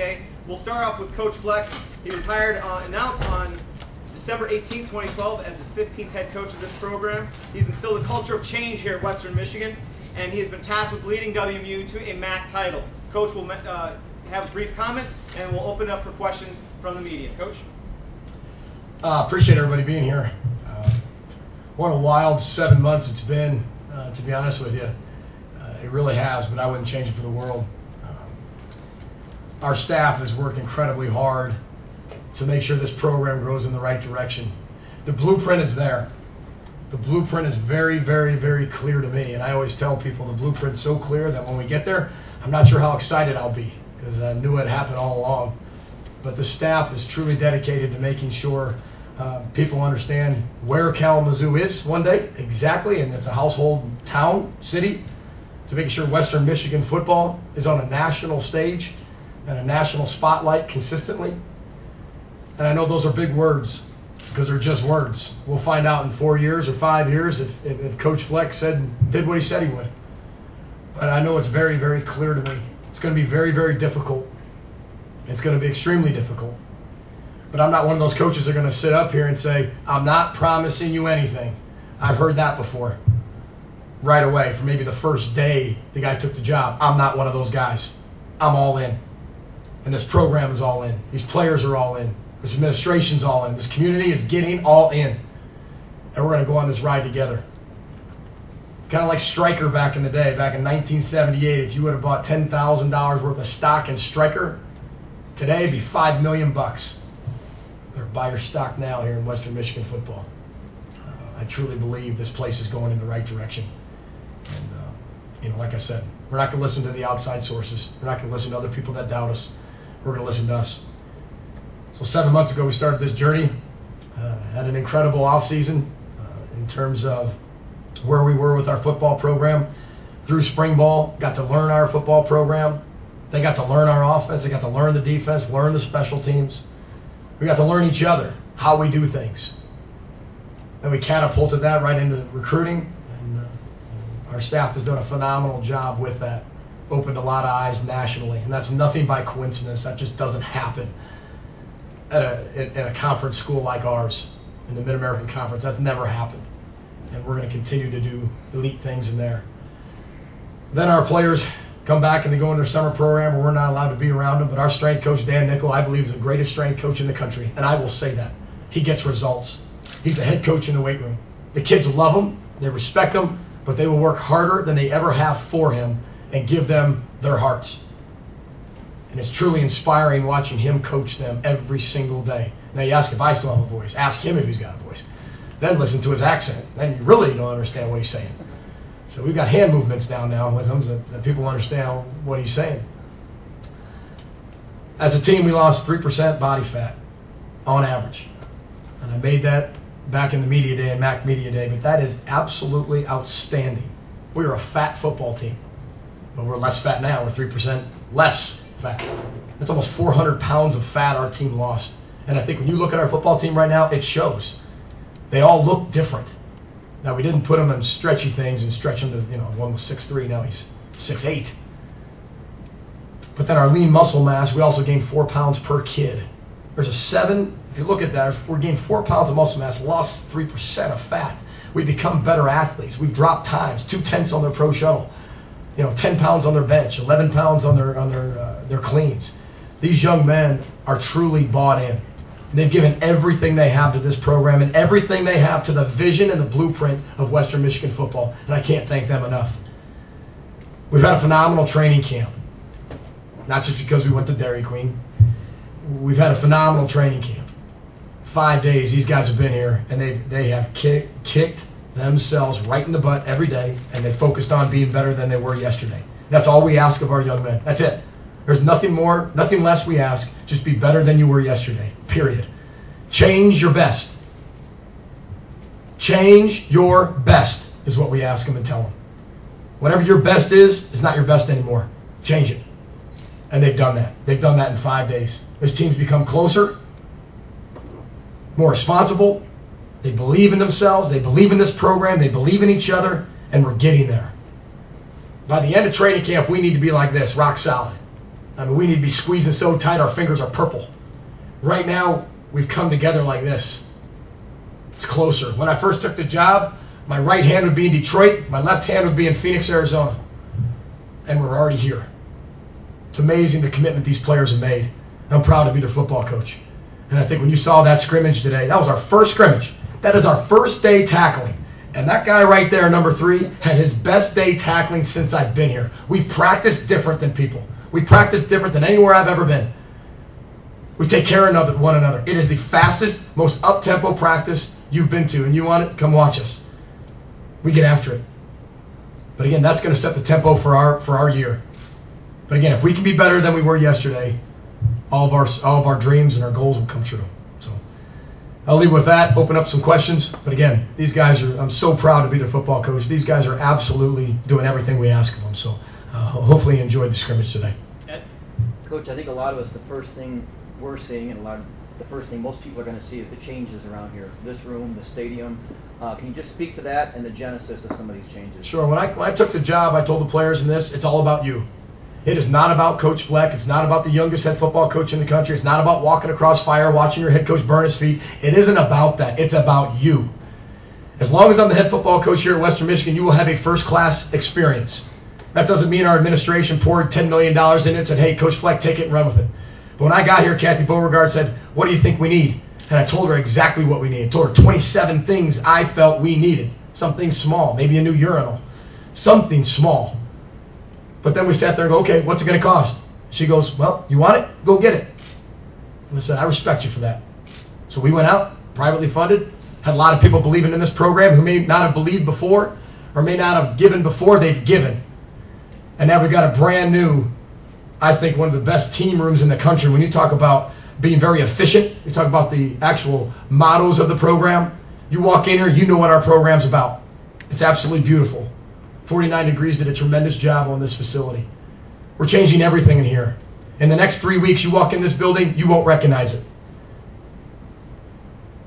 today. We'll start off with Coach Fleck. He was announced on December 18, 2012 as the 15th head coach of this program. He's instilled a culture of change here at Western Michigan, and he has been tasked with leading WMU to a MAC title. Coach will have brief comments, and we'll open it up for questions from the media. Coach? Appreciate everybody being here. What a wild 7 months it's been, to be honest with you. It really has, but I wouldn't change it for the world. Our staff has worked incredibly hard to make sure this program grows in the right direction. The blueprint is there. The blueprint is very, very, very clear to me, and I always tell people the blueprint's so clear that when we get there, I'm not sure how excited I'll be, because I knew it happened all along. But the staff is truly dedicated to making sure people understand where Kalamazoo is one day, exactly, and it's a household town, city, to making sure Western Michigan football is on a national stage and a national spotlight consistently. And I know those are big words, because they're just words. We'll find out in 4 years or 5 years if Coach Fleck did what he said he would. But I know it's very, very clear to me. It's going to be very, very difficult. It's going to be extremely difficult. But I'm not one of those coaches that are going to sit up here and say, I'm not promising you anything. I've heard that before. Right away, from maybe the first day the guy took the job. I'm not one of those guys. I'm all in. And this program is all in. These players are all in. This administration's all in. This community is getting all in. And we're going to go on this ride together. Kind of like Stryker back in the day, back in 1978. If you would have bought $10,000 worth of stock in Stryker, today it'd be $5 million. Better buy your stock now here in Western Michigan football. I truly believe this place is going in the right direction. And like I said, we're not going to listen to the outside sources. We're not going to listen to other people that doubt us. We're going to listen to us. So 7 months ago, we started this journey. Had an incredible offseason in terms of where we were with our football program. Through spring ball, got to learn our football program. They got to learn our offense. They got to learn the defense, learn the special teams. We got to learn each other, how we do things. Then we catapulted that right into recruiting. And our staff has done a phenomenal job with that. Opened a lot of eyes nationally. And that's nothing by coincidence. That just doesn't happen at a conference school like ours, in the Mid-American Conference. That's never happened. And we're going to continue to do elite things in there. Then our players come back and they go in their summer program where we're not allowed to be around them. But our strength coach, Dan Nickel, I believe is the greatest strength coach in the country. And I will say that. He gets results. He's the head coach in the weight room. The kids love him. They respect him. But they will work harder than they ever have for him and give them their hearts. And it's truly inspiring watching him coach them every single day. Now you ask if I still have a voice. Ask him if he's got a voice. Then listen to his accent. Then you really don't understand what he's saying. So we've got hand movements down now with him so that people understand what he's saying. As a team, we lost 3% body fat on average. And I made that back in the media day, in MAC Media Day, but that is absolutely outstanding. We were a fat football team. But we're less fat now. We're 3% less fat. That's almost 400 pounds of fat our team lost. And I think when you look at our football team right now, it shows. They all look different. Now, we didn't put them in stretchy things and stretch them to, one was 6'3", now he's 6'8". But then our lean muscle mass, we also gained 4 pounds per kid. There's a 7, if you look at that, if we gained 4 pounds of muscle mass, lost 3% of fat. We've become better athletes. We've dropped times, 2/10 on their pro shuttle. 10 pounds on their bench, 11 pounds on their cleans. These young men are truly bought in. They've given everything they have to this program and everything they have to the vision and the blueprint of Western Michigan football, and I can't thank them enough. We've had a phenomenal training camp, not just because we went to Dairy Queen. We've had a phenomenal training camp. 5 days, these guys have been here, and they have kicked themselves right in the butt every day, and they focused on being better than they were yesterday. That's all we ask of our young men. That's it. There's nothing more, nothing less we ask. Just be better than you were yesterday, period. Change your best. Change your best is what we ask them and tell them. Whatever your best is not your best anymore. Change it. And they've done that. They've done that in 5 days. This team's become closer, more responsible. They believe in themselves. They believe in this program. They believe in each other. And we're getting there. By the end of training camp, we need to be like this, rock solid. I mean, we need to be squeezing so tight our fingers are purple. Right now, we've come together like this. It's closer. When I first took the job, my right hand would be in Detroit, my left hand would be in Phoenix, Arizona. And we're already here. It's amazing the commitment these players have made. I'm proud to be their football coach. And I think when you saw that scrimmage today, that was our first scrimmage. That is our first day tackling. And that guy right there, number 3, had his best day tackling since I've been here. We practice different than people. We practice different than anywhere I've ever been. We take care of one another. It is the fastest, most up-tempo practice you've been to. And you want it? Come watch us. We get after it. But again, that's going to set the tempo for our year. But again, if we can be better than we were yesterday, all of our dreams and our goals will come true. So I'll leave with that, open up some questions. But again, these guys I'm so proud to be their football coach. These guys are absolutely doing everything we ask of them. So hopefully you enjoyed the scrimmage today. Ed? Coach, I think a lot of us, the first thing we're seeing, and the first thing most people are going to see is the changes around here. This room, the stadium. Can you just speak to that and the genesis of some of these changes? Sure. When I took the job, I told the players in this, it's all about you. It is not about Coach Fleck. It's not about the youngest head football coach in the country. It's not about walking across fire, watching your head coach burn his feet. It isn't about that. It's about you. As long as I'm the head football coach here at Western Michigan, you will have a first-class experience. That doesn't mean our administration poured $10 million in it and said, hey, Coach Fleck, take it and run with it. But when I got here, Kathy Beauregard said, what do you think we need? And I told her exactly what we needed. I told her 27 things I felt we needed. Something small, maybe a new urinal. Something small. But then we sat there and go, okay, what's it going to cost? She goes, well, you want it? Go get it. And I said, I respect you for that. So we went out, privately funded, had a lot of people believing in this program who may not have believed before or may not have given before. They've given. And now we've got a brand new, I think, one of the best team rooms in the country. When you talk about being very efficient, you talk about the actual mottos of the program, you walk in here, you know what our program's about. It's absolutely beautiful. 49 Degrees did a tremendous job on this facility. We're changing everything in here. In the next 3 weeks, you walk in this building, you won't recognize it.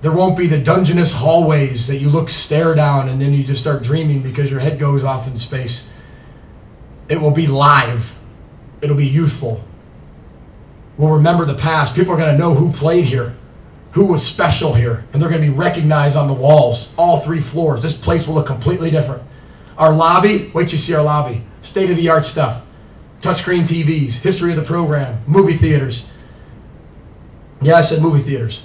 There won't be the dungeness hallways that you stare down and then you just start dreaming because your head goes off in space. It will be live. It'll be youthful. We'll remember the past. People are going to know who played here, who was special here, and they're going to be recognized on the walls, all 3 floors. This place will look completely different. Our lobby, wait till you see our lobby. State-of-the-art stuff. Touchscreen TVs, history of the program, movie theaters. Yeah, I said movie theaters.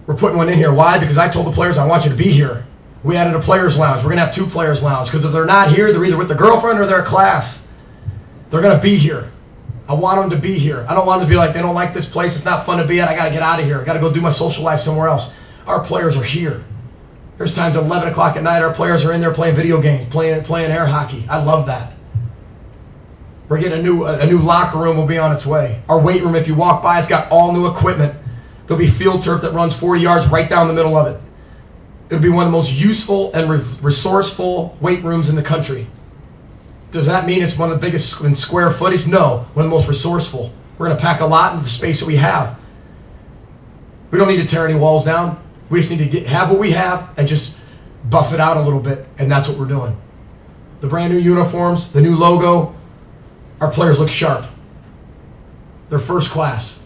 We're putting one in here. Why? Because I told the players I want you to be here. We added a players' lounge. We're going to have 2 players' lounge because if they're not here, they're either with their girlfriend or their class. They're going to be here. I want them to be here. I don't want them to be like, they don't like this place. It's not fun to be at. I got to get out of here. I got to go do my social life somewhere else. Our players are here. There's times at 11 o'clock at night, our players are in there playing video games, playing air hockey. I love that. We're getting a new locker room will be on its way. Our weight room, if you walk by, it's got all new equipment. There'll be field turf that runs 40 yards right down the middle of it. It'll be one of the most useful and resourceful weight rooms in the country. Does that mean it's one of the biggest in square footage? No, one of the most resourceful. We're going to pack a lot into the space that we have. We don't need to tear any walls down. We just need to have what we have and just buff it out a little bit, and that's what we're doing. The brand new uniforms, the new logo, our players look sharp. They're first class.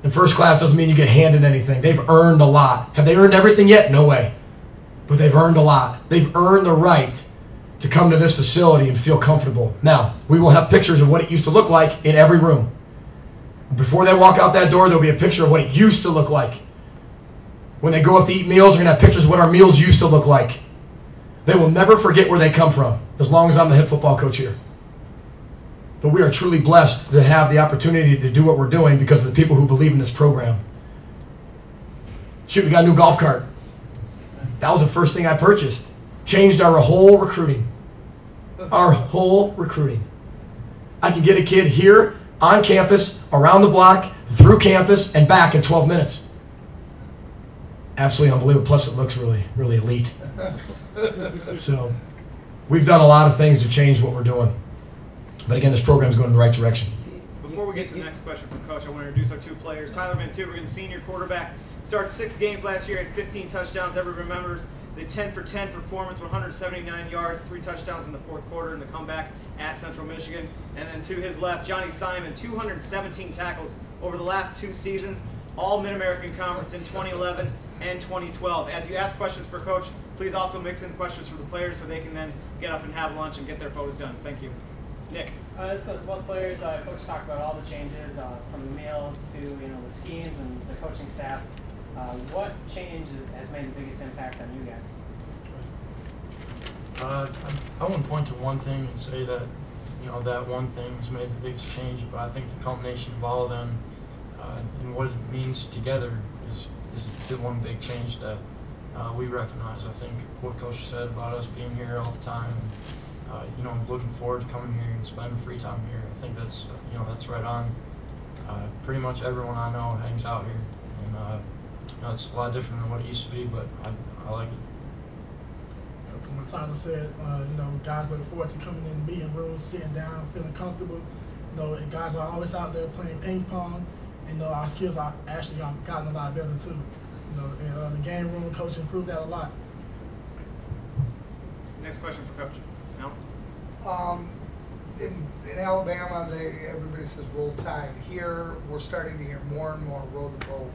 And first class doesn't mean you get handed anything. They've earned a lot. Have they earned everything yet? No way. But they've earned a lot. They've earned the right to come to this facility and feel comfortable. Now, we will have pictures of what it used to look like in every room. Before they walk out that door, there'll be a picture of what it used to look like. When they go up to eat meals, they're going to have pictures of what our meals used to look like. They will never forget where they come from, as long as I'm the head football coach here. But we are truly blessed to have the opportunity to do what we're doing because of the people who believe in this program. Shoot, we got a new golf cart. That was the first thing I purchased. Changed our whole recruiting. Our whole recruiting. I can get a kid here, on campus, around the block, through campus, and back in 12 minutes. Absolutely unbelievable. Plus, it looks really, really elite. So, we've done a lot of things to change what we're doing. But again, this program's going in the right direction. Before we get to the next question from Coach, I want to introduce our 2 players. Tyler Van Tubbergen, senior quarterback, started 6 games last year, had 15 touchdowns. Everyone remembers the 10 for 10 performance, 179 yards, 3 touchdowns in the 4th quarter in the comeback at Central Michigan. And then to his left, Johnny Simon, 217 tackles over the last 2 seasons, all Mid-American Conference in 2011 and 2012. As you ask questions for Coach, please also mix in questions for the players so they can then get up and have lunch and get their photos done. Thank you. Nick. This goes to both players. Coach talked about all the changes from the meals to the schemes and the coaching staff. What change has made the biggest impact on you guys? I wouldn't point to one thing and say that that one thing has made the biggest change, but I think the culmination of all of them and what it means together is the one big change that we recognize. I think what Coach said about us being here all the time, and looking forward to coming here and spending free time here. I think that's that's right on. Pretty much everyone I know hangs out here, and it's a lot different than what it used to be, but I like it. From what Tyler said, guys look forward to coming in the meeting rooms, sitting down, feeling comfortable. And guys are always out there playing ping pong, and our skills are actually gotten a lot better too. In the game room, coach improved that a lot. Next question for Coach. Al? In Alabama, everybody says roll tide. Here, we're starting to hear more and more roll the boat.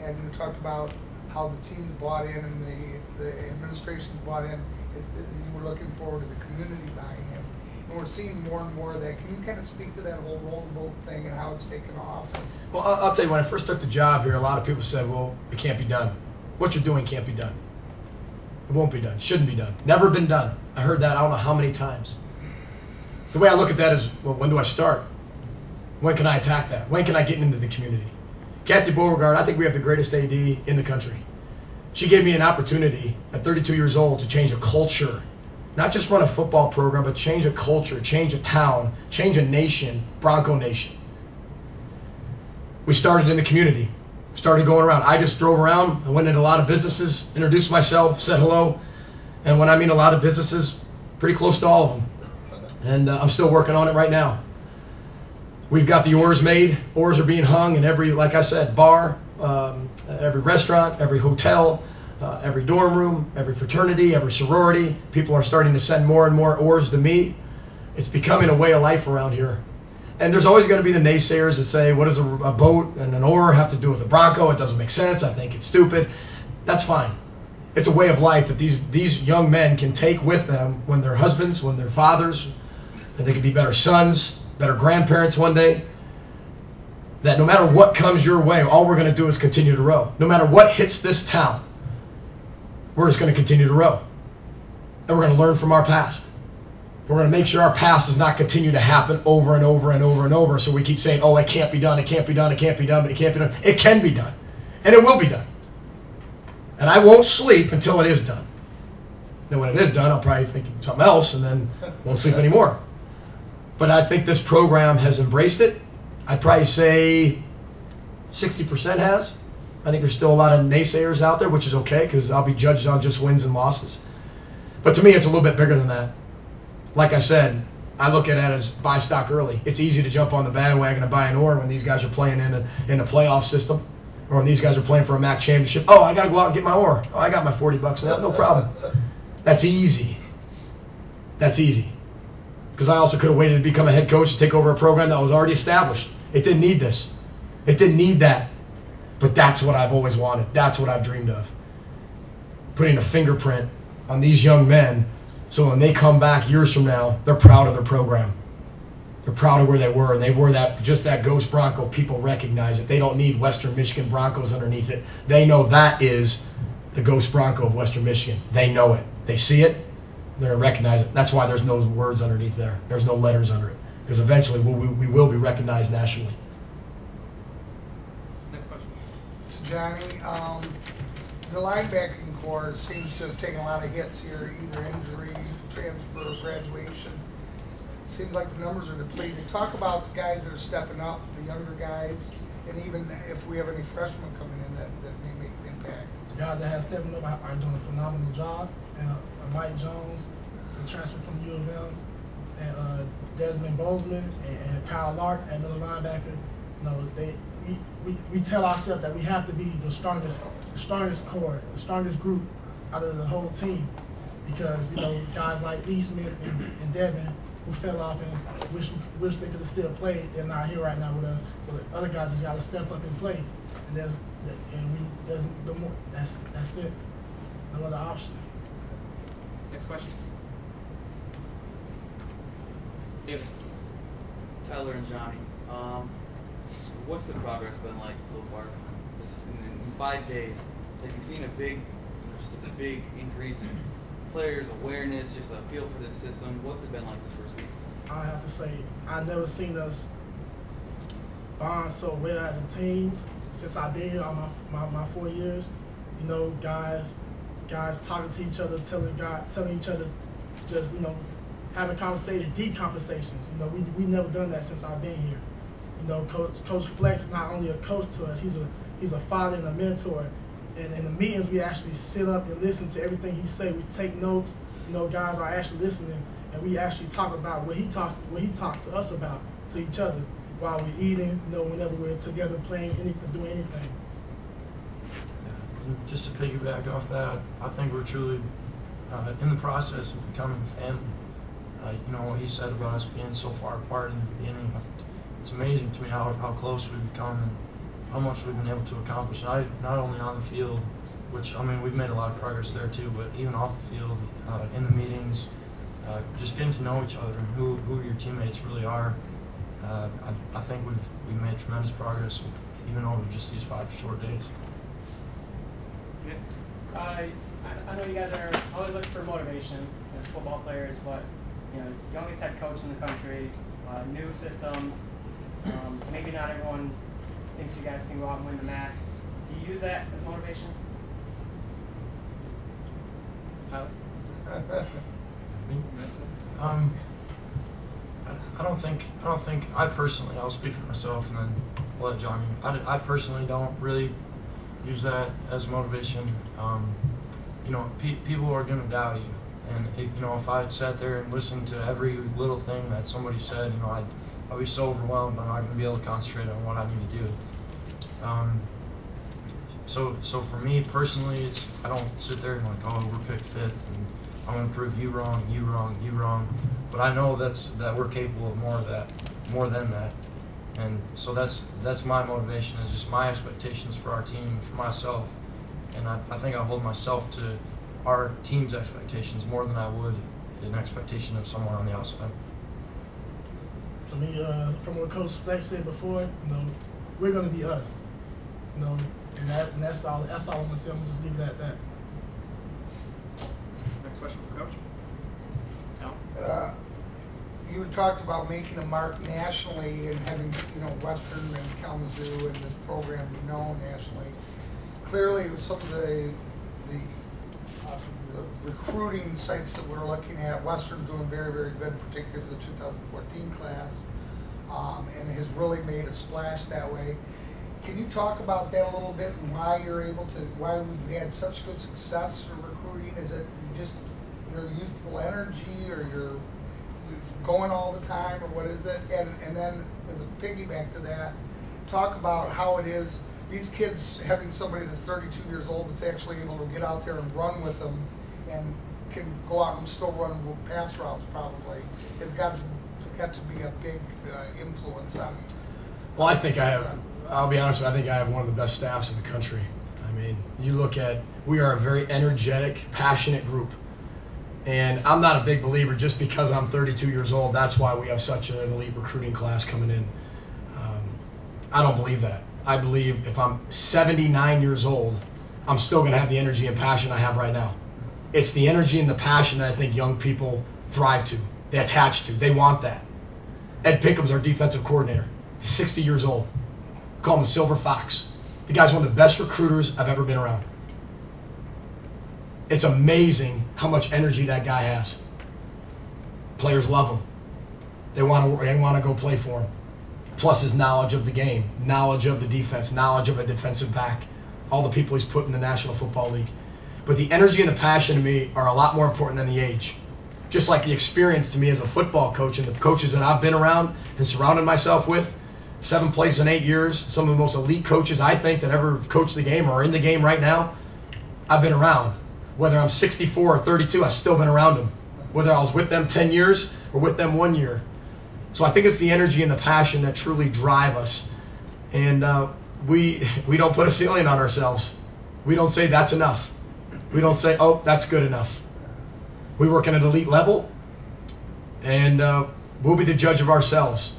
And you talked about how the team bought in and the administration bought in. You were looking forward to the community buying in. And we're seeing more and more of that. Can you kind of speak to that whole roll the boat thing and how it's taken off? Well, I'll tell you, when I first took the job here, a lot of people said, well, it can't be done. What you're doing can't be done. It won't be done. Shouldn't be done. Never been done. I heard that I don't know how many times. The way I look at that is, well, when do I start? When can I attack that? When can I get into the community? Kathy Beauregard, I think we have the greatest AD in the country. She gave me an opportunity at 32 years old to change a culture. Not just run a football program, but change a culture, change a town, change a nation, Bronco Nation. We started in the community, started going around. I just drove around, I went into a lot of businesses, introduced myself, said hello. And when I mean a lot of businesses, pretty close to all of them. And I'm still working on it right now. We've got the oars made. Oars are being hung in every, like I said, bar, every restaurant, every hotel, every dorm room, every fraternity, every sorority. People are starting to send more and more oars to me. It's becoming a way of life around here. And there's always going to be the naysayers that say, what does a boat and an oar have to do with a Bronco? It doesn't make sense. I think it's stupid. That's fine. It's a way of life that these young men can take with them when they're husbands, when they're fathers, and they can be better sons, better grandparents one day. That no matter what comes your way, all we're going to do is continue to row. No matter what hits this town, we're just going to continue to row. And we're going to learn from our past. We're going to make sure our past does not continue to happen over and over and over and over. So we keep saying, oh, it can't be done, it can't be done, it can't be done, it can't be done. It can be done. And it will be done. And I won't sleep until it is done. Then when it is done, I'll probably think of something else and then won't sleep anymore. But I think this program has embraced it. I'd probably say 60% has. I think there's still a lot of naysayers out there, which is okay because I'll be judged on just wins and losses. But to me, it's a little bit bigger than that. Like I said, I look at it as buy stock early. It's easy to jump on the bandwagon and buy an oar when these guys are playing in a playoff system or when these guys are playing for a MAC championship. Oh, I got to go out and get my oar. Oh, I got my $40 now. No problem. That's easy. That's easy. Because I also could have waited to become a head coach to take over a program that was already established. It didn't need this. It didn't need that. But that's what I've always wanted. That's what I've dreamed of. Putting a fingerprint on these young men so when they come back years from now, they're proud of their program. They're proud of where they were, and they were just that Ghost Bronco. People recognize it. They don't need Western Michigan Broncos underneath it. They know that is the Ghost Bronco of Western Michigan. They know it. They see it. They're going to recognize it. That's why there's no words underneath there. There's no letters under it. Because eventually we will be recognized nationally. Next question. To Johnny, the linebacking corps seems to have taken a lot of hits here, either injury, transfer, graduation. It seems like the numbers are depleted. Talk about the guys that are stepping up, the younger guys, and even if we have any freshmen coming in that may make an impact. The guys that have stepped up are doing a phenomenal job. And Mike Jones, the transfer from U of M, and Desmond Bozeman and Kyle Lark, another linebacker. We tell ourselves that we have to be the strongest core, the strongest group out of the whole team, because guys like Eastman and Devin who fell off and wish they could have still played. They're not here right now with us. So the other guys just got to step up and play. And there's no more. That's it. No other option. Next question. David. Tyler and Johnny, what's the progress been like so far? In 5 days, have you seen a big, just a big increase in players' awareness, just a feel for this system? What's it been like this first week? I have to say, I've never seen us bond so well as a team since I've been here all my 4 years. You know, guys talking to each other, telling each other, just, you know, having deep conversations. You know, we never done that since I've been here. You know, Coach Fleck is not only a coach to us, he's a father and a mentor. And in the meetings, we actually sit up and listen to everything he say. We take notes. You know, guys are actually listening, and we actually talk about what he talks to us about, to each other, while we're eating. You know, whenever we're together playing anything, doing anything. And just to piggyback off that, I think we're truly in the process of becoming family. You know, what he said about us being so far apart in the beginning, it's amazing to me how close we've become and how much we've been able to accomplish, not only on the field, which, I mean, we've made a lot of progress there too, but even off the field, in the meetings, just getting to know each other and who your teammates really are. I think we've made tremendous progress, even over just these 5 short days. I know you guys are always looking for motivation as football players, but you know, youngest head coach in the country, new system. Maybe not everyone thinks you guys can go out and win the MAC. Do you use that as motivation? Tyler? I personally, I'll speak for myself and then I'll let Johnny. I personally don't really use that as motivation. You know, people are going to doubt you. And, you know, if I sat there and listened to every little thing that somebody said, you know, I'd be so overwhelmed. I'm not going to be able to concentrate on what I need to do. So for me personally, I don't sit there and like, oh, we're picked 5th and I'm going to prove you wrong, you wrong, you wrong. But I know that we're capable of more than that. And so that's my motivation, is just my expectations for our team, for myself. And I think I hold myself to our team's expectations more than I would an expectation of someone on the outside. For me, from what Coach Fleck said before, you know, we're going to be us. You know, and that's all I'm going to say. I'm going to just leave it at that. Next question for Coach. You talked about making a mark nationally and having, you know, Western and Kalamazoo and this program be known nationally. Clearly, some of the recruiting sites that we're looking at, Western doing very, very good, particularly for the 2014 class, and has really made a splash that way. Can you talk about that a little bit and why why we've had such good success in recruiting? Is it just your youthful energy, or you're going all the time, or what is it? And then as a piggyback to that, talk about how it is, these kids having somebody that's 32 years old that's actually able to get out there and run with them and can go out and still run pass routes probably, has got to be a big influence on. Well, I'll be honest with you, I think I have one of the best staffs in the country. I mean, you look at, we are a very energetic, passionate group. And I'm not a big believer just because I'm 32 years old, that's why we have such an elite recruiting class coming in. I don't believe that. I believe if I'm 79 years old, I'm still going to have the energy and passion I have right now. It's the energy and the passion that I think young people thrive to, they attach to, they want that. Ed Pickham's our defensive coordinator. He's 60 years old. We call him the Silver Fox. The guy's one of the best recruiters I've ever been around. It's amazing how much energy that guy has. Players love him. They want to go play for him. Plus his knowledge of the game, knowledge of the defense, knowledge of a defensive back, all the people he's put in the National Football League. But the energy and the passion to me are a lot more important than the age. Just like the experience to me as a football coach and the coaches that I've been around and surrounded myself with, 7 places in 8 years, some of the most elite coaches I think that ever coached the game or are in the game right now, I've been around. Whether I'm 64 or 32, I've still been around them. whether I was with them 10 years or with them 1 year. So I think it's the energy and the passion that truly drive us. And we don't put a ceiling on ourselves. We don't say that's enough. We don't say, oh, that's good enough. We work at an elite level, and we'll be the judge of ourselves.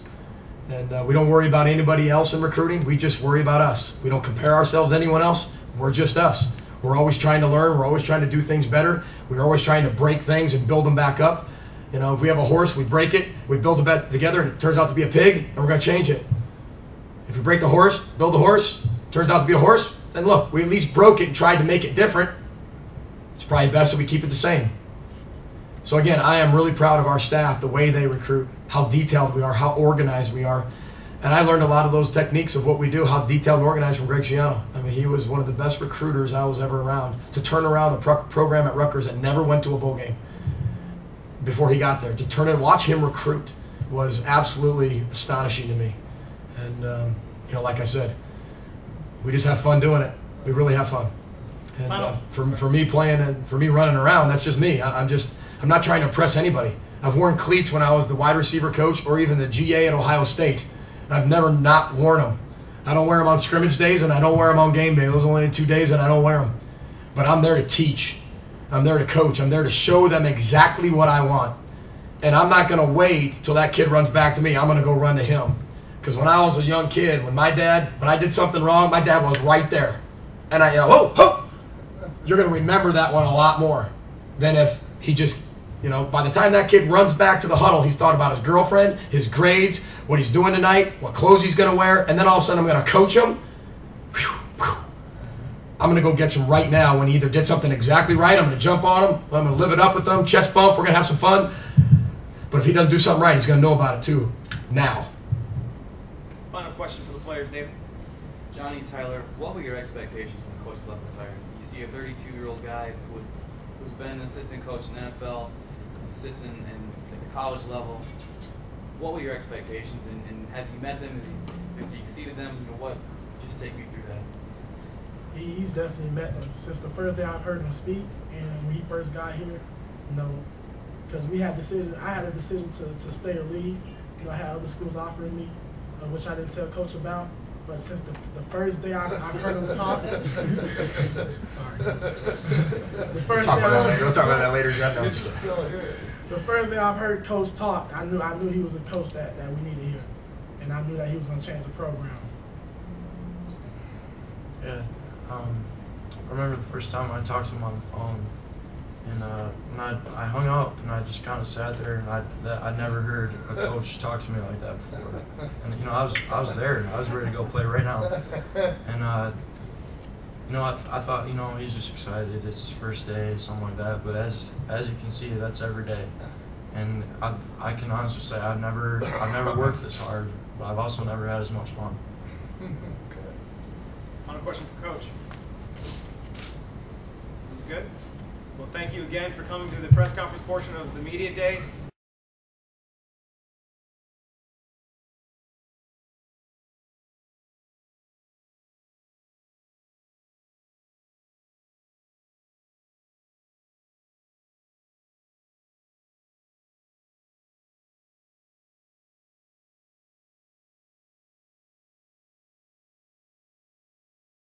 And we don't worry about anybody else in recruiting. We just worry about us. We don't compare ourselves to anyone else. We're just us. We're always trying to learn. We're always trying to do things better. We're always trying to break things and build them back up. You know, if we have a horse, we break it, we build it back together, and it turns out to be a pig, and we're going to change it. If we break the horse, build the horse, turns out to be a horse, then look, we at least broke it and tried to make it different. It's probably best that we keep it the same. So again, I am really proud of our staff, the way they recruit, how detailed we are, how organized we are. And I learned a lot of those techniques of what we do, how detailed and organized from Greg Schiano. I mean, he was one of the best recruiters I was ever around. To turn around a program at Rutgers that never went to a bowl game before he got there, to turn and watch him recruit was absolutely astonishing to me. And you know, like I said, we just have fun doing it. We really have fun. And for me playing and for me running around, that's just me. I'm not trying to impress anybody. I've worn cleats when I was the wide receiver coach or even the GA at Ohio State. I've never not worn them. I don't wear them on scrimmage days, and I don't wear them on game day. Those are only 2 days, and I don't wear them. But I'm there to teach. I'm there to coach. I'm there to show them exactly what I want. And I'm not going to wait till that kid runs back to me. I'm going to go run to him. Because when I was a young kid, when I did something wrong, my dad was right there. And I yelled, "Ho, ho!" You're going to remember that one a lot more than if he just, you know, by the time that kid runs back to the huddle, he's thought about his girlfriend, his grades, what he's doing tonight, what clothes he's going to wear, and then all of a sudden I'm going to coach him. I'm going to go get him right now when he either did something exactly right, I'm going to jump on him, I'm going to live it up with him, chest bump, we're going to have some fun. But if he doesn't do something right, he's going to know about it too, now. Final question for the players, David. Johnnie and Tyler, what were your expectations when Coach Fleck was hired? You see a 32-year-old guy who's been an assistant coach in the NFL, an assistant at the college level. What were your expectations, and has he met them? Has he exceeded them? You know, what? Just take me through that. He's definitely met them since the first day I've heard him speak, and when he first got here, you know, because I had a decision to stay or leave. You know, I had other schools offering me, which I didn't tell Coach about. But since the first day I've heard him talk, sorry. The first day We'll talk about that later. The first day I've heard Coach talk, I knew he was a coach that we needed here, and I knew that he was going to change the program. Yeah, I remember the first time I talked to him on the phone, and when I hung up and I just kind of sat there, and I'd never heard a coach talk to me like that before. And you know, I was there, I was ready to go play right now. And you know, I thought, you know, he's just excited. It's his first day, something like that. But as you can see, that's every day. And I can honestly say I've never worked this hard, but I've also never had as much fun. Final question for Coach. Good? Well, thank you again for coming to the press conference portion of the media day.